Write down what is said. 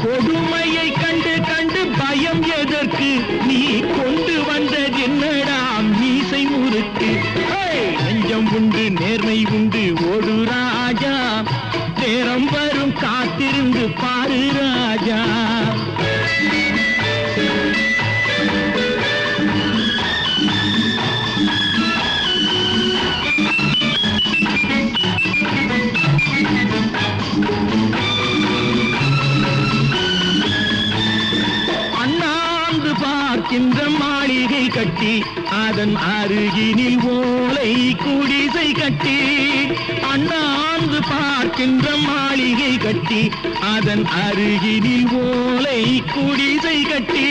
கொடுமையை கண்டு கண்டு பயம் எதற்கு நீ கொண்டு வந்தது என்னடா மீசை முறுக்கு நெஞ்சம் உண்டு நேர்மை உண்டு ஓடு ராஜா நேரம் வரும் காத்திருந்து பாரு ராஜா பார்க்கின்ற மாளிகை கட்டி அதன் அருகினில் ஓலை குடிசை கட்டி அண்ணாந்து பார்க்கின்ற மாளிகை கட்டி அதன் அருகினில் ஓலை குடிசை கட்டி